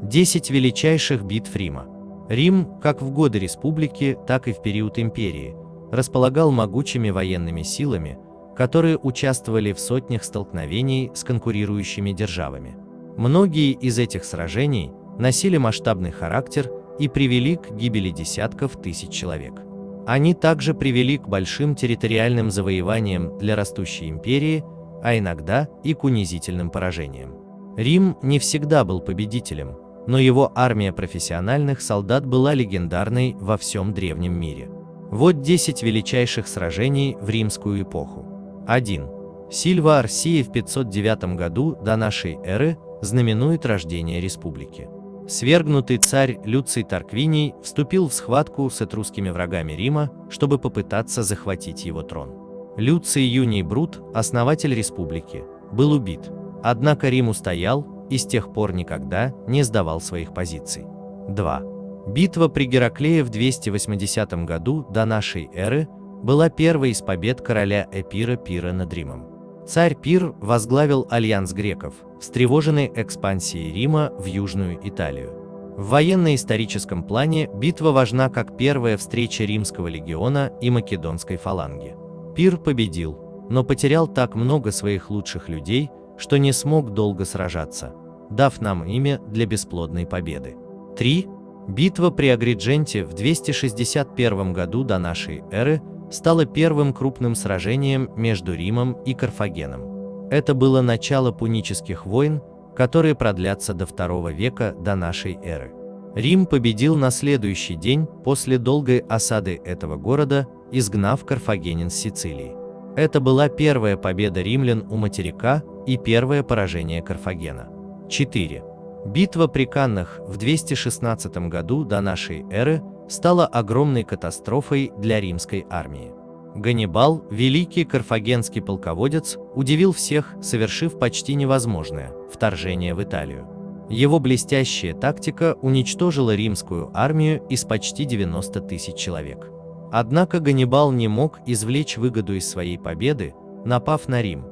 10 величайших битв Рима. Рим, как в годы республики, так и в период империи, располагал могучими военными силами, которые участвовали в сотнях столкновений с конкурирующими державами. Многие из этих сражений носили масштабный характер и привели к гибели десятков тысяч человек. Они также привели к большим территориальным завоеваниям для растущей империи, а иногда и к унизительным поражениям. Рим не всегда был победителем, но его армия профессиональных солдат была легендарной во всем древнем мире. Вот 10 величайших сражений в римскую эпоху. 1. Сильва Арсии в 509 году до нашей эры знаменует рождение республики. Свергнутый царь Люций Тарквиний вступил в схватку с этрусскими врагами Рима, чтобы попытаться захватить его трон. Люций Юний Брут, основатель республики, был убит, однако Рим устоял и с тех пор никогда не сдавал своих позиций. 2. Битва при Гераклее в 280 году до нашей эры была первой из побед короля Эпира Пира над Римом. Царь Пир возглавил альянс греков, встревоженный экспансией Рима в Южную Италию. В военно-историческом плане битва важна как первая встреча римского легиона и македонской фаланги. Пир победил, но потерял так много своих лучших людей, что не смог долго сражаться, дав нам имя для бесплодной победы. 3. Битва при Агридженте в 261 году до нашей эры стало первым крупным сражением между Римом и Карфагеном. Это было начало пунических войн, которые продлятся до II века до нашей эры. Рим победил на следующий день после долгой осады этого города, изгнав карфагенян с Сицилии. Это была первая победа римлян у материка и первое поражение Карфагена. 4. Битва при Каннах в 216 году до нашей эры стала огромной катастрофой для римской армии. Ганнибал, великий карфагенский полководец, удивил всех, совершив почти невозможное – вторжение в Италию. Его блестящая тактика уничтожила римскую армию из почти 90 тысяч человек. Однако Ганнибал не мог извлечь выгоду из своей победы, напав на Рим.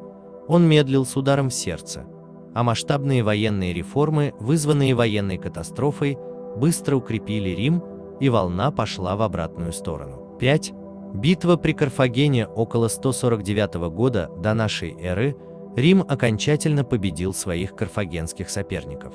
Он медлил с ударом в сердце, а масштабные военные реформы, вызванные военной катастрофой, быстро укрепили Рим, и волна пошла в обратную сторону. 5. Битва при Карфагене около 149 года до нашей эры. Рим окончательно победил своих карфагенских соперников.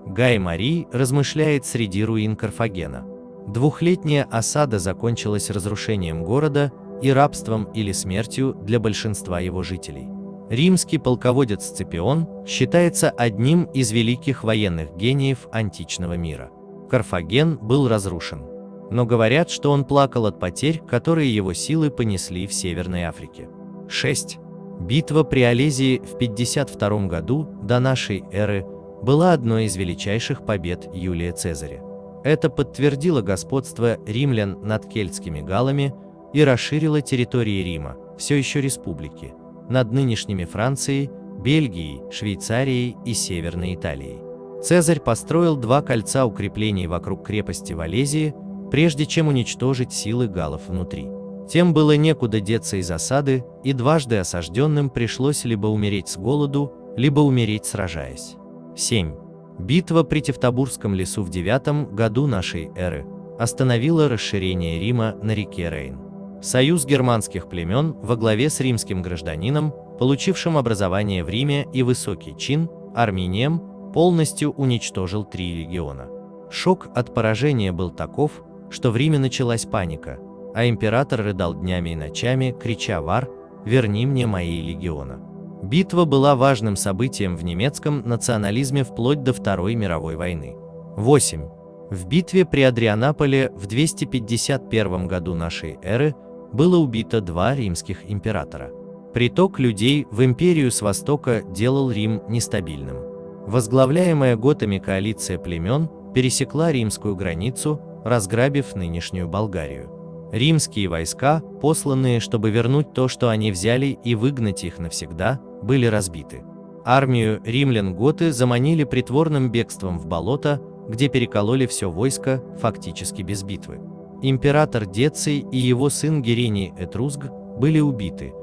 Гай Марий размышляет среди руин Карфагена. Двухлетняя осада закончилась разрушением города и рабством или смертью для большинства его жителей. Римский полководец Сципион считается одним из великих военных гениев античного мира. Карфаген был разрушен, но говорят, что он плакал от потерь, которые его силы понесли в Северной Африке. 6. Битва при Алезии в 52 году до нашей эры была одной из величайших побед Юлия Цезаря. Это подтвердило господство римлян над кельтскими галлами и расширило территории Рима, все еще республики, над нынешними Францией, Бельгией, Швейцарией и Северной Италией. Цезарь построил 2 кольца укреплений вокруг крепости в Алезии, прежде чем уничтожить силы галлов внутри. Тем было некуда деться из осады, и дважды осажденным пришлось либо умереть с голоду, либо умереть сражаясь. 7. Битва при Тевтобурском лесу в 9 году нашей эры остановила расширение Рима на реке Рейн. Союз германских племен во главе с римским гражданином, получившим образование в Риме и высокий чин, Арминием, полностью уничтожил 3 легиона. Шок от поражения был таков, что в Риме началась паника, а император рыдал днями и ночами, крича «Вар, верни мне мои легиона». Битва была важным событием в немецком национализме вплоть до Второй мировой войны. 8. В битве при Адрианополе в 251 году нашей эры было убито 2 римских императора. Приток людей в империю с востока делал Рим нестабильным. Возглавляемая готами коалиция племен пересекла римскую границу, разграбив нынешнюю Болгарию. Римские войска, посланные, чтобы вернуть то, что они взяли, и выгнать их навсегда, были разбиты. Армию римлян готы заманили притворным бегством в болото, где перекололи все войско, фактически без битвы. Император Деций и его сын Герений Этруск были убиты,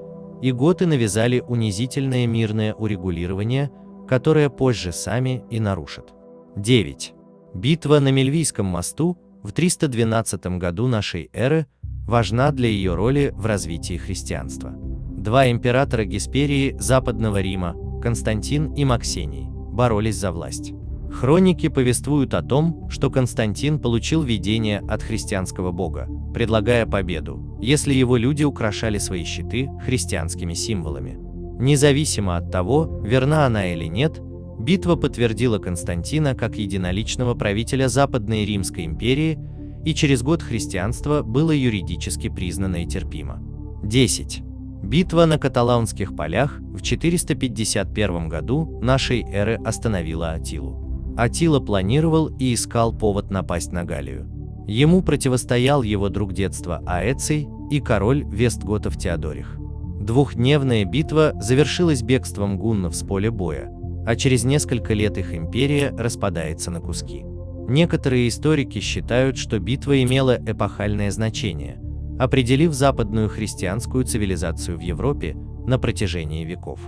и готы навязали унизительное мирное урегулирование, которое позже сами и нарушат. 9. Битва на Мельвийском мосту в 312 году нашей эры важна для ее роли в развитии христианства. Два императора Гесперии Западного Рима, Константин и Максений, боролись за власть. Хроники повествуют о том, что Константин получил видение от христианского бога, предлагая победу, если его люди украшали свои щиты христианскими символами. Независимо от того, верна она или нет, битва подтвердила Константина как единоличного правителя Западной Римской империи, и через год христианство было юридически признано и терпимо. 10. Битва на Каталаунских полях в 451 году нашей эры остановила Аттилу. Аттила планировал и искал повод напасть на Галлию. Ему противостоял его друг детства Аэций и король вестготов Теодорих. Двухдневная битва завершилась бегством гуннов с поля боя, а через несколько лет их империя распадается на куски. Некоторые историки считают, что битва имела эпохальное значение, определив западную христианскую цивилизацию в Европе на протяжении веков.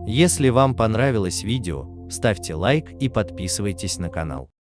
Если вам понравилось видео, ставьте лайк и подписывайтесь на канал.